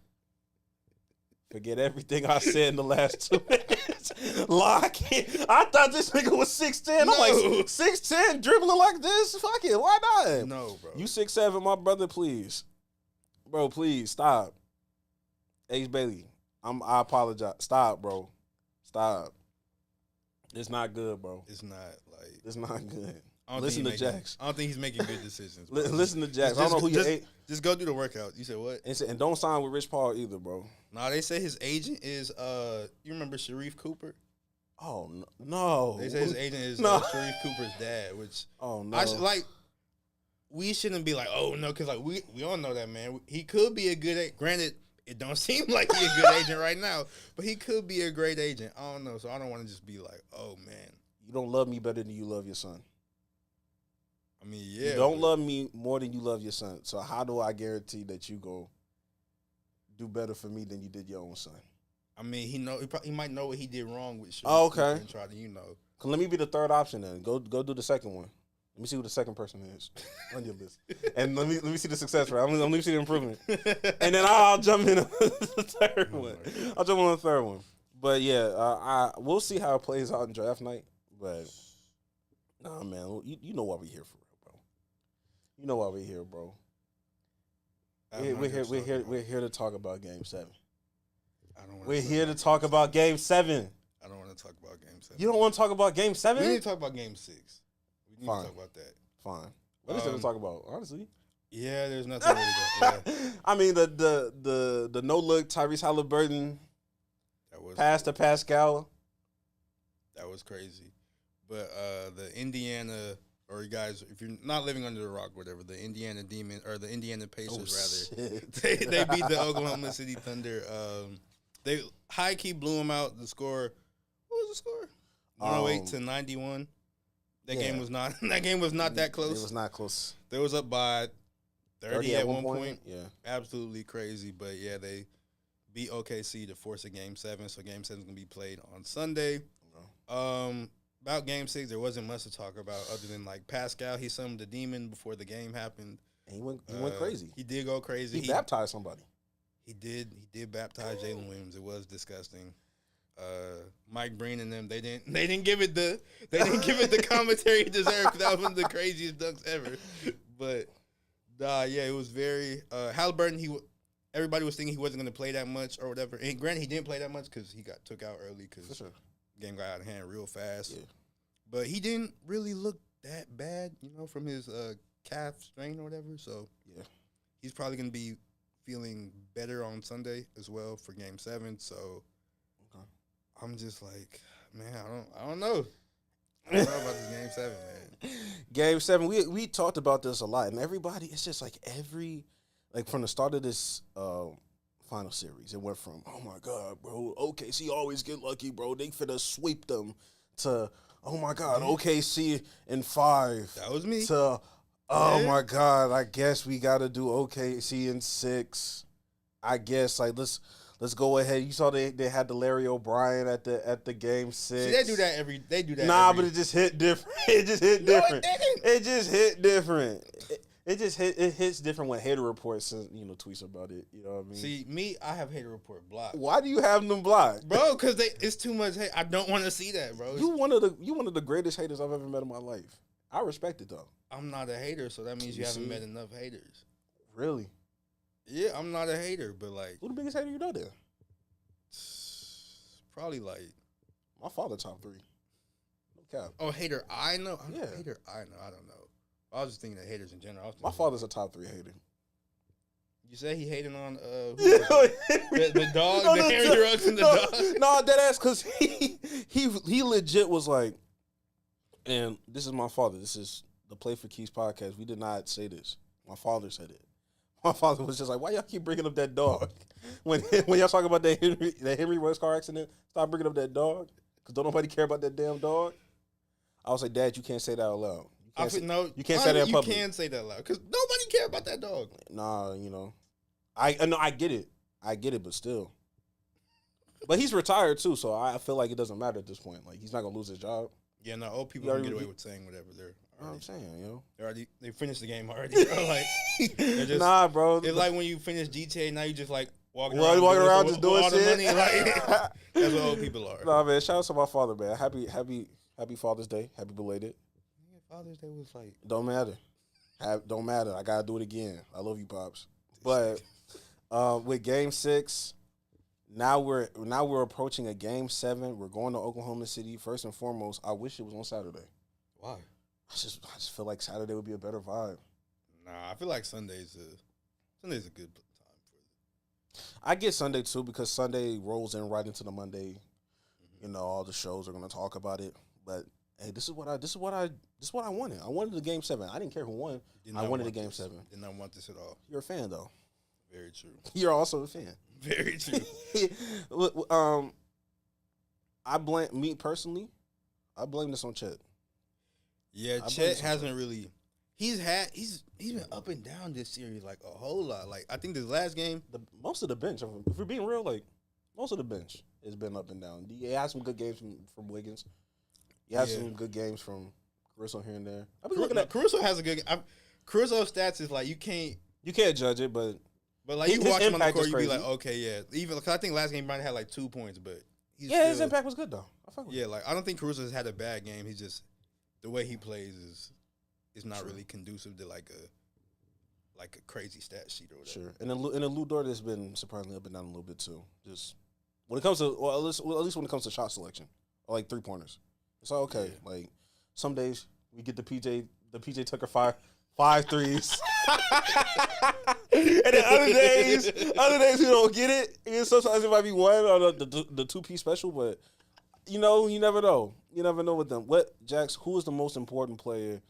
forget everything I said in the last 2 minutes. Lock it. I thought this nigga was 6'10". I'm like, 6'10", dribbling like this? Fuck it, why not? No, bro. You 6'7", my brother, please. Bro, please, stop. Ace Bailey, I apologize. Stop, bro. Stop. It's not good, bro. It's not, like... It's not good. Listen to Jax. I don't think he's making good decisions. Listen to Jax. I don't know who you ate. Just go do the workout. You said what? And don't sign with Rich Paul either, bro. Nah, they say his agent is you remember Sharif Cooper? Oh no. They say his agent is Sharif Cooper's dad, which we shouldn't be like, oh no, because like we all know that, man. He could be a good granted, it don't seem like he's a good agent right now, but he could be a great agent. I don't know, so I don't want to just be like, oh man. You don't love me better than you love your son. I mean, yeah. You don't love me more than you love your son. So how do I guarantee that you go do better for me than you did your own son? I mean, he might know what he did wrong with. Oh, okay. And try to, Let me be the third option then. Go do the second one. Let me see who the second person is on your list, and let me see the success rate. Let me see the improvement, and then I'll jump in on the third one. I'll jump on the third one. But yeah, we'll see how it plays out in draft night. But nah, man, you know why we're here for. You know why we're here, bro. We're here to talk about Game 7. We're here to talk about Game 7. I don't want to talk about Game 7. You don't want to talk about Game 7? We need to talk about Game 6. We need to talk about that. Fine. What is there to talk about, honestly? Yeah, there's nothing really good. Yeah. I mean, the no-look Tyrese Halliburton pass to Pascal. That was crazy. But the Indiana or you guys, if you're not living under the rock, whatever, the Indiana Demon or the Indiana Pacers, they beat the Oklahoma City Thunder. They high key blew them out. The score, what was the score? 108 to 91. That game was not. That game was not that close. It was not close. They was up by 30 at one point. Yeah, absolutely crazy. But yeah, they beat OKC to force a Game 7. So Game 7 is gonna be played on Sunday. About Game 6, there wasn't much to talk about other than like Pascal. He summoned the demon before the game happened. And he went crazy. He did go crazy. He baptized somebody. He did baptize Jalen Williams. It was disgusting. Mike Breen and them, they didn't give it the commentary it deserved, because that was one of the craziest dunks ever. But yeah, it was very Halliburton. Everybody was thinking he wasn't going to play that much or whatever. And granted, he didn't play that much because he got took out early because game got out of hand real fast. Yeah. But he didn't really look that bad, from his calf strain or whatever. So yeah, he's probably going to be feeling better on Sunday as well for Game 7. So I'm just like, man, I don't know. I don't know about this Game 7, man. Game 7, we talked about this a lot, and everybody, it's just like from the start of this final series, it went from, oh my God, bro, OKC always get lucky, bro. They finna sweep them, to, oh my God, OKC in 5. That was me. To, oh my God, I guess we gotta do OKC in 6. I guess, like, let's go ahead. You saw they had the Larry O'Brien at the Game 6. See, they do that. Nah, but it just hit different. It just hit different. It just hit different. It hits different when Hater Report says, tweets about it. You know what I mean? See, me, I have Hater Report blocked. Why do you have them blocked, bro? Because it's too much hate. I don't want to see that, bro. You one of the greatest haters I've ever met in my life. I respect it though. I'm not a hater, so that means you haven't met enough haters. Really? Yeah, I'm not a hater, but like, who the biggest hater you know then? Probably like my father, top 3. No cap. Oh, hater, I know. Yeah. Hater, I know. I don't know. I was just thinking of haters in general. My father's a top 3 hater. You say he hating on the dog, the Henry Ruggs and the dog? No, that ass, because he legit was like, and this is my father. This is the Play for Keys podcast. We did not say this. My father said it. My father was just like, why y'all keep bringing up that dog? When y'all talk about that Henry Ruggs car accident, stop bringing up that dog, because don't nobody care about that damn dog. I was like, Dad, you can't say that out loud. You can't say that in public. You can say that loud because nobody care about that dog. Nah, I get it, but still. But he's retired too, so I feel like it doesn't matter at this point. Like, he's not gonna lose his job. Yeah, no, old people can get away with saying whatever they're. I'm saying, they finished the game already. Bro. Like, just, nah, bro. It's like when you finish GTA, now you just like walking around just doing all shit. The money, like, that's what old people are. Nah, man. Shout out to my father, man. Happy Father's Day. Happy belated. Father's Day was like, don't matter. Don't matter. I gotta do it again. I love you, pops. But with Game 6, now we're approaching a Game 7. We're going to Oklahoma City. First and foremost, I wish it was on Saturday. Why? I just feel like Saturday would be a better vibe. Nah, I feel like Sunday's a good time for it. I get Sunday too, because Sunday rolls in right into the Monday. Mm-hmm. All the shows are gonna talk about it. But hey, this is what I wanted. I wanted the Game 7. I didn't care who won. I wanted the Game 7. Did not want this at all. You're a fan though. Very true. You're also a fan. Very true. I blame this on Chet. Yeah, Chet hasn't really. He's been up and down this series like a whole lot. Like, I think this last game, most of the bench. If we're being real, like, most of the bench has been up and down. He had some good games from Wiggins. He had some good games from Caruso here and there. Caruso has a good. Caruso's stats is like you can't judge it, but like you watch him on the court, you be like, okay, yeah. Even cause I think last game might have had like 2 points, but his impact was good though. Like I don't think Caruso has had a bad game. He's just the way he plays is not really conducive to like a crazy stat sheet or whatever. Sure, and then Lou Dort has been surprisingly up and down a little bit too. Just when it comes to, at least when it comes to shot selection or like 3-pointers, it's all okay. Yeah. Like some days we get the PJ Tucker five threes, and then other days we don't get it. And sometimes it might be one or the 2-piece special, but you never know. You never know with them. Jax, who is the most important player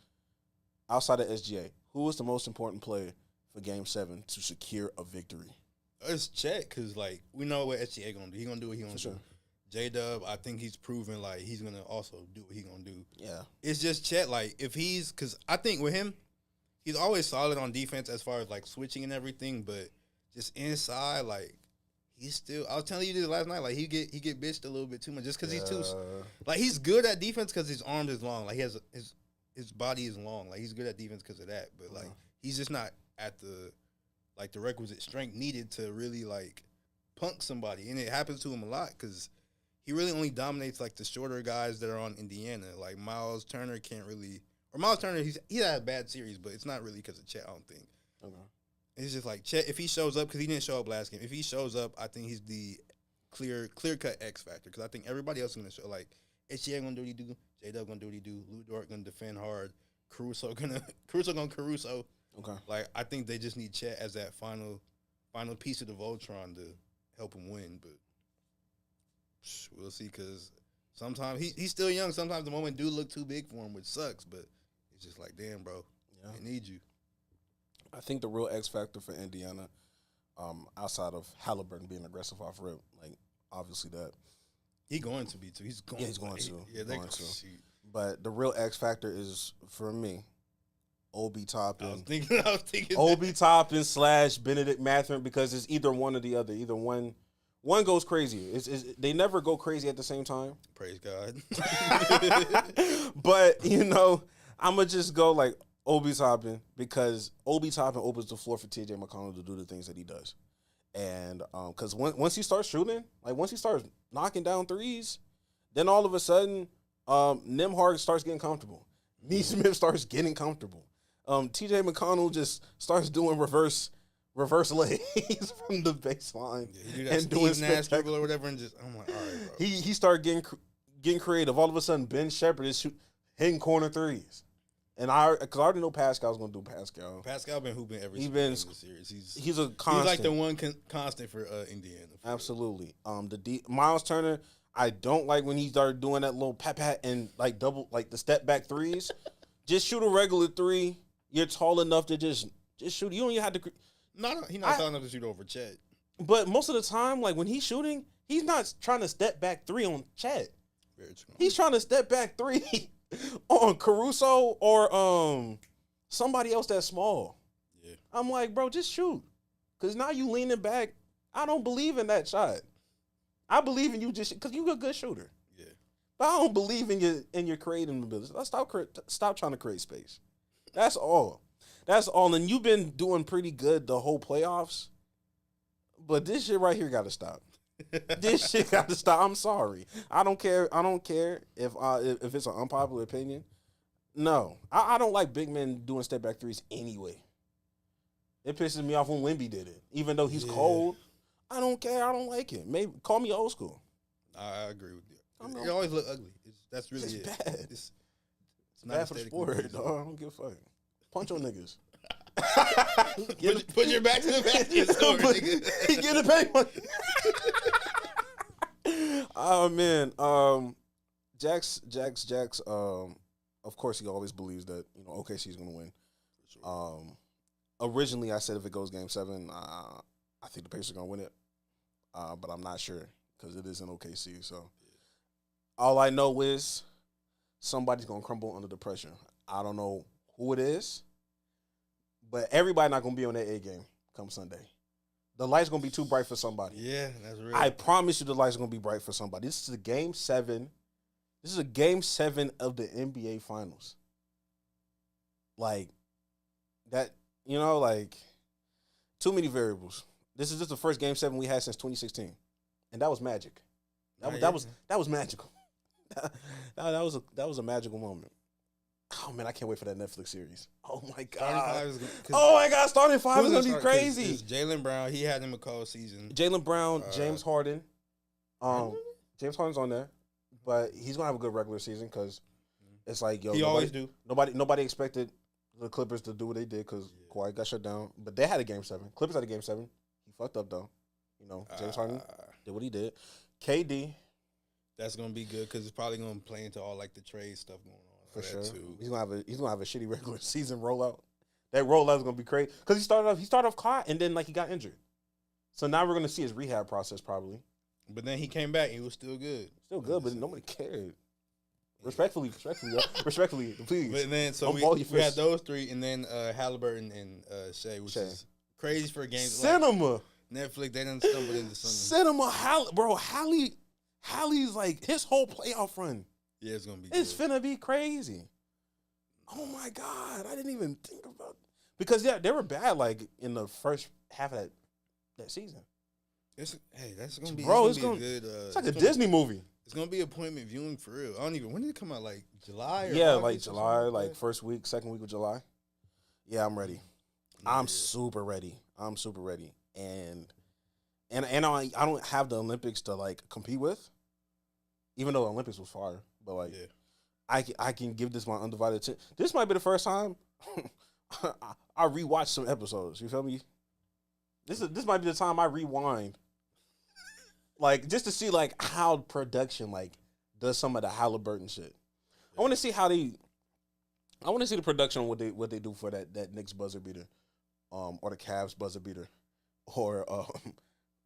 outside of SGA, who was the most important player for Game 7 to secure a victory? It's Chet, because, like, we know what SGA going to do. He going to do what he going to do. J-Dub, I think he's proven, like, he's going to also do what he going to do. Yeah. It's just Chet, like, if he's, because I think with him, he's always solid on defense as far as, like, switching and everything, but just inside, like, he's still, I was telling you this last night, like, he get bitched a little bit too much just because he's too, like, he's good at defense because his arm is long. Like, he has, his body is long. Like, he's good at defense because of that, but, like, he's just not at the, like, the requisite strength needed to really, like, punk somebody. And it happens to him a lot because he really only dominates, like, the shorter guys that are on Indiana. Like, Miles Turner can't really, or Miles Turner, he had a bad series, but it's not really because of Chet, I don't think. Okay. It's just like Chet, if he shows up, because he didn't show up last game, if he shows up, I think he's the clear-cut X factor, because I think everybody else is going to show, like, HGA going to do what he do, J-Dub going to do what he do, Lou Dort going to defend hard, Caruso going to Caruso. Okay. Like, I think they just need Chet as that final piece of the Voltron to help him win, but we'll see, because sometimes he's still young. Sometimes the moment do look too big for him, which sucks, but it's just like, damn, bro, I need you. I think the real X factor for Indiana, outside of Halliburton being aggressive off rip, like, obviously that. He's going to be, too. He's going to. Yeah, they're going to. But the real X factor is, for me, Obi Toppin. I was thinking Obi Toppin / Benedict Mathurin, because it's either one or the other. Either one goes crazy. They never go crazy at the same time. Praise God. But, you know, I'm going to just go like Obi Toppin, because Obi Toppin opens the floor for TJ McConnell to do the things that he does. And because once he starts shooting, like once he starts knocking down threes, then all of a sudden, Nembhard starts getting comfortable. Neesmith starts getting comfortable. TJ McConnell just starts doing reverse lays from the baseline, and doing Nash dribble or whatever, and just, I'm like, all right, bro. He started getting creative. All of a sudden, Ben Shepherd is hitting corner threes, and because I already know Pascal's gonna do Pascal. Pascal been hooping every series. He's a constant. He's like the one constant for Indiana. Absolutely. Miles Turner, I don't like when he started doing that little pat and like double, like the step back threes. Just shoot a regular three. You're tall enough to just shoot. You don't even have to. He's not tall enough to shoot over Chet. But most of the time, like when he's shooting, he's not trying to step back three on Chet. Very true. He's trying to step back three on Caruso or somebody else that's small. Yeah. I'm like, bro, just shoot. Because now you leaning back. I don't believe in that shot. I believe in you just because you're a good shooter. Yeah. But I don't believe in your creating ability. Let's stop trying to create space. That's all. And you've been doing pretty good the whole playoffs. But this shit right here got to stop. This shit got to stop. I'm sorry. I don't care if it's an unpopular opinion. No. I don't like big men doing step back threes anyway. It pisses me off when Wemby did it. Even though he's cold, I don't care. I don't like it. Maybe call me old school. I agree with you. It always look ugly. That's really it. Bad. It's not bad for the sport, dog. I don't give a fuck. Punch on niggas. Put your back to the basket. He get a pay. Oh man. Jax. Of course, he always believes that OKC's gonna win. Sure. Originally, I said if it goes Game 7, I think the Pacers are gonna win it. But I'm not sure because it is in OKC. So all I know is somebody's gonna crumble under the pressure. I don't know who it is, but everybody not going to be on that A game come Sunday. The light's going to be too bright for somebody. Yeah, that's real. I promise you the light's going to be bright for somebody. This is a Game 7. This is a Game 7 of the NBA Finals. Like, that, like, too many variables. This is just the first Game 7 we had since 2016. And that was magic. That was magical. that was a magical moment. Oh, man, I can't wait for that Netflix series. Oh, my God. Starting five is going to be crazy. Jaylen Brown, he had him a cold season. Jaylen Brown, James Harden. James Harden's on there, but he's going to have a good regular season because it's like, he always do. Nobody expected the Clippers to do what they did because Kawhi got shut down. But they had a Game 7. Clippers had a Game 7. He fucked up, though. James Harden did what he did. KD. That's going to be good because it's probably going to play into all, like, the trade stuff going on. For sure. Too. He's gonna have a shitty regular season rollout. That rollout is gonna be crazy because he started off hot and then like he got injured. So now we're gonna see his rehab process probably. But then he came back and he was still good. Still good, but nobody cared. Respectfully, please. But then so we had those three, and then Halliburton and Shea, which is crazy for a game. Cinema. Like Netflix, they done stumbled into something. Cinema, Hallie's like his whole playoff run. Yeah, it's gonna be. It's finna be crazy. Oh my God, I didn't even think about it. Because they were bad like in the first half of that season. That's gonna be. Bro, it's gonna be a good. It's like a Disney movie. It's gonna be appointment viewing for real. I don't even. When did it come out? Like July? Or yeah, August like July, like first week, second week of July. Yeah, I'm ready. Yeah. I'm super ready. And I don't have the Olympics to like compete with, even though the Olympics was fire. But like, I can give this my undivided attention. This might be the first time I rewatch some episodes. You feel me? This might be the time I rewind, like just to see like how production like does some of the Halliburton shit. I want to see how they. I want to see the production what they do for that Knicks buzzer beater, or the Cavs buzzer beater, or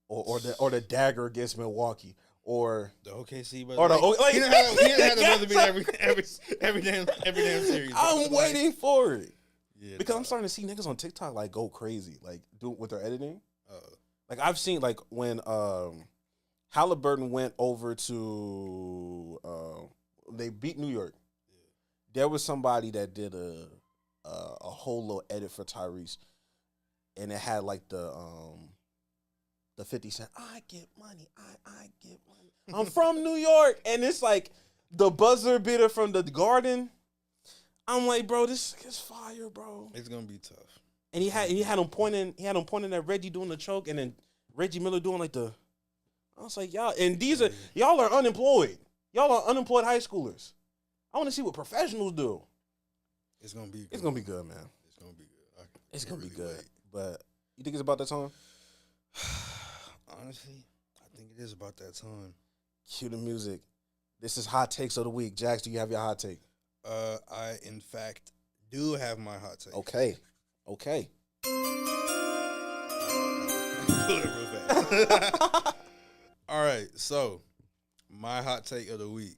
the dagger against Milwaukee, or the OKC buzzer. Or the like, he didn't have the buzzer beater every damn series. I'm waiting for it. Yeah, because I'm starting to see niggas on TikTok like go crazy, like do with their editing. Like I've seen like when Halliburton went over to they beat New York. There was somebody that did a whole little edit for Tyrese, and it had like the 50 Cent. I get money. I get money. I'm from New York, and it's like the buzzer beater from the Garden. I'm like, bro, this is fire, bro. It's gonna be tough. And he had him pointing at Reggie doing the choke, and then Reggie Miller doing like the. I was like, y'all, and y'all are unemployed. Y'all are unemployed high schoolers. I want to see what professionals do. It's gonna be. Good. It's gonna be good, man. It's gonna be good. It's gonna be good. But you think it's about that time? Honestly, I think it is about that time. Cue the music. This is hot takes of the week. Jax, do you have your hot take? I in fact do have my hot take. Okay. All right, so my hot take of the week,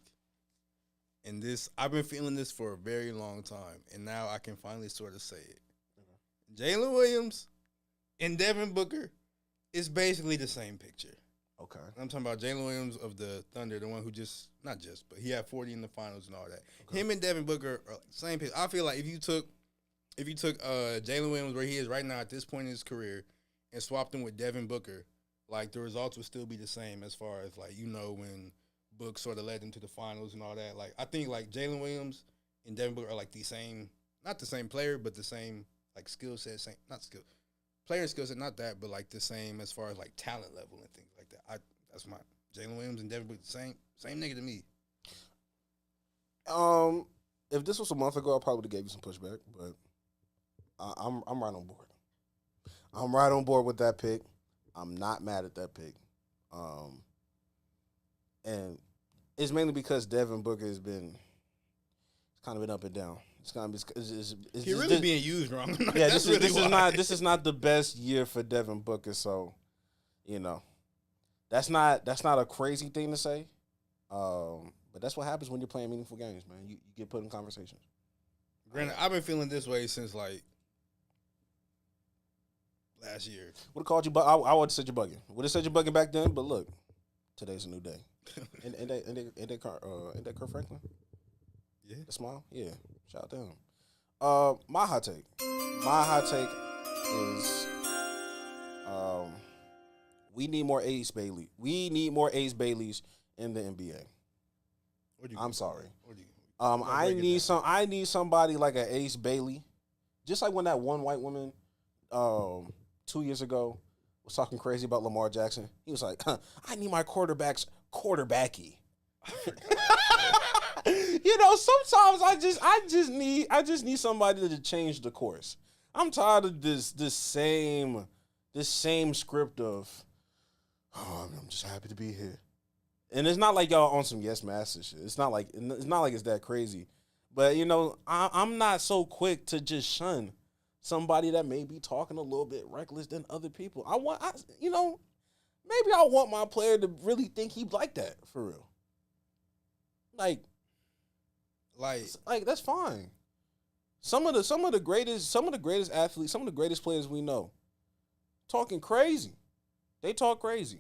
and this I've been feeling this for a very long time, and now I can finally sort of say it. Jalen Williams and Devin Booker is basically the same picture. Okay. I'm talking about Jalen Williams of the Thunder, the one who but he had 40 in the finals and all that. Okay. Him and Devin Booker are same picture. I feel like if you took Jalen Williams where he is right now at this point in his career and swapped him with Devin Booker, like the results would still be the same as far as like when Book sort of led them to the finals and all that. Like I think like Jalen Williams and Devin Booker are like the same, not the same player, but the same like skill set, player skill set, not that, but like the same as far as like talent level and things like that. That's my Jalen Williams and Devin Booker, same nigga to me. If this was a month ago, I probably would have gave you some pushback, but I'm right on board. I'm right on board with that pick. I'm not mad at that pick. And it's mainly because Devin Booker has been kind of been up and down. It's kind of he's really being used wrong. Yeah, this is not the best year for Devin Booker. So, that's not a crazy thing to say. But that's what happens when you're playing meaningful games, man. You get put in conversations. Granted, I've been feeling this way since like last year. Would have called you, but I would have said you're bugging. Would have said you're bugging back then, but look, today's a new day. And that Kurt Franklin? Yeah. The smile? Yeah. Shout out to him. My hot take. Is we need more Ace Bailey. We need more Ace Baileys in the NBA. I'm sorry. I need somebody like an Ace Bailey. Just like when that one white woman 2 years ago was talking crazy about Lamar Jackson. He was like, I need my quarterbacks quarterbacky. Sometimes I just need somebody to change the course. I'm tired of this same script of, I'm just happy to be here. And it's not like y'all on some yes master shit. It's not like it's that crazy. But, I'm not so quick to just shun somebody that may be talking a little bit reckless than other people. Maybe I want my player to really think he like that for real. Like that's fine. Some of the greatest athletes, some of the greatest players we know, talking crazy. They talk crazy.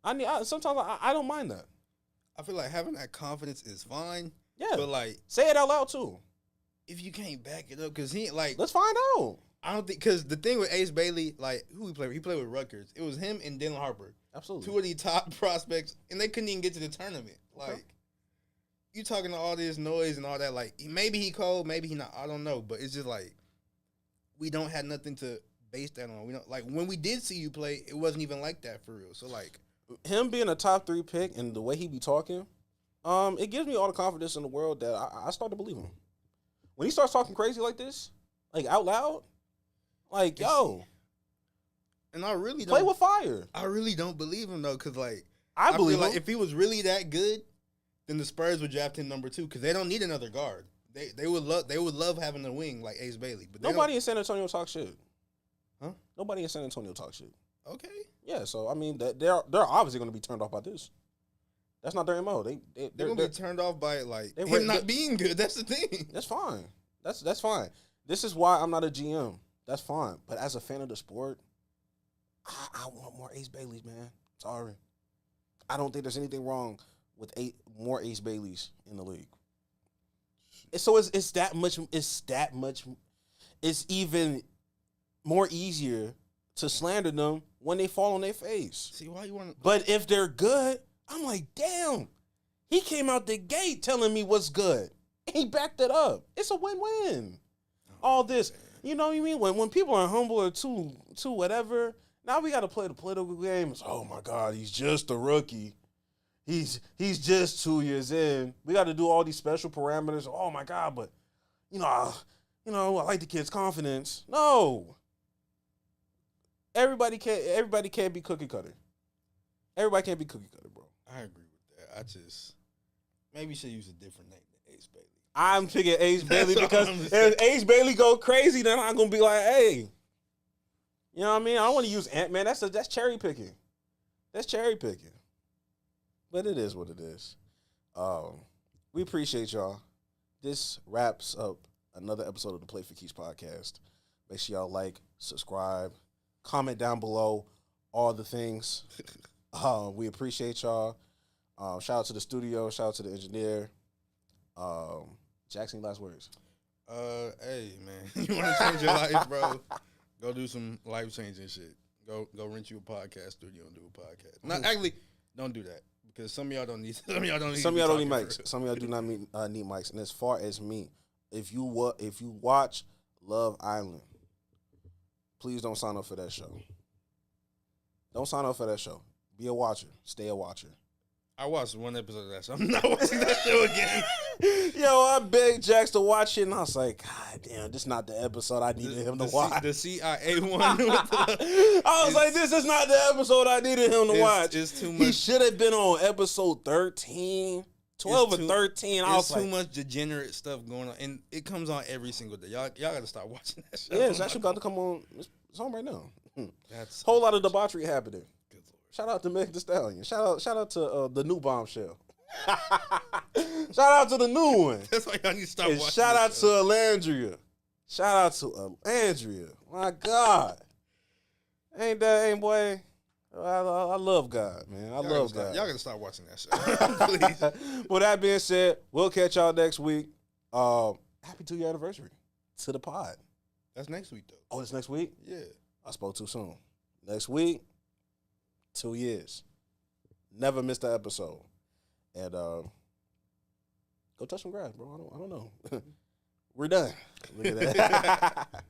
Sometimes I don't mind that. I feel like having that confidence is fine. Yeah, but like say it out loud too. If you can't back it up, because let's find out. I don't think, because the thing with Ace Bailey, like, who he played with? He played with Rutgers. It was him and Dylan Harper. Absolutely. 2 of the top prospects, and they couldn't even get to the tournament. Like, you talking to all this noise and all that, like, maybe he cold, maybe he not, I don't know, but it's just like, we don't have nothing to base that on. We don't, like, when we did see you play, it wasn't even like that for real. So, like, him being a top 3 pick and the way he be talking, it gives me all the confidence in the world that I start to believe him. When he starts talking crazy like this, like out loud, like, yo. And I really don't. Play with fire. I really don't believe him, though, because, like, I believe feel him. Like if he was really that good, then the Spurs would draft him number 2, because they don't need another guard. They would love having a wing like Ace Bailey. But nobody in San Antonio talk shit. Huh? Nobody in San Antonio talk shit. Okay. Yeah, so, I mean, they're obviously going to be turned off by this. That's not their MO. They're going to be turned off by, like, him not being good. That's the thing. That's fine. That's fine. This is why I'm not a GM. That's fine. But as a fan of the sport, I want more Ace Baileys, man. Sorry. I don't think there's anything wrong with more Ace Baileys in the league. So it's that much. It's even more easier to slander them when they fall on their face. See, why you want to? But if they're good, I'm like, damn. He came out the gate telling me what's good. He backed it up. It's a win-win. All this, man. You know what I mean? When people are humble or too whatever, now we got to play the political games. Oh my God, he's just a rookie. He's just 2 years in. We got to do all these special parameters. Oh my God, but I like the kid's confidence. No. Everybody can't be cookie cutter. Everybody can't be cookie cutter, bro. I agree with that. Maybe you should use a different name than Ace Bailey. I'm picking Ace Bailey because if Ace Bailey go crazy, then I'm gonna be like, hey, you know what I mean? I don't want to use Ant-Man. That's cherry picking. That's cherry picking. But it is what it is. We appreciate y'all. This wraps up another episode of the Play for Keys podcast. Make sure y'all like, subscribe, comment down below, all the things. We appreciate y'all. Shout out to the studio. Shout out to the engineer. Jackson, last words. Hey, man. You want to change your life, bro? Go do some life-changing shit. Go rent you a podcast studio and do a podcast. No, actually, don't do that. Because some of y'all don't need mics. Some of y'all don't need mics. Some of y'all do not need mics. And as far as me, if you watch Love Island, please don't sign up for that show. Don't sign up for that show. Be a watcher. Stay a watcher. I watched one episode of that show. I'm not watching that show again. Yo, I begged Jax to watch it, and I was like, God damn, this is not the episode I needed him to watch. The CIA one. I was like, this is not the episode I needed him to watch. It's too much. He should have been on episode 13, 12 or 13. I was like, too much degenerate stuff going on, and it comes on every single day. Y'all got to stop watching that show. Yeah, it's actually about to come on. It's on right now. That's whole lot of debauchery happening. Shout out to Meg Thee Stallion. Shout out to the new Bombshell. Shout out to the new one. That's why y'all need to stop watching. Shout out to Alandria. Shout out to Alandria. My God. Ain't boy? I love God, man. I love God. Y'all gotta stop watching that show. Please. With that being said, we'll catch y'all next week. Happy 2-year anniversary to the pod. That's next week, though. Oh, it's next week? Yeah. I spoke too soon. Next week, 2 years. Never missed an episode. And go touch some grass, bro. I don't know. We're done. Look at that.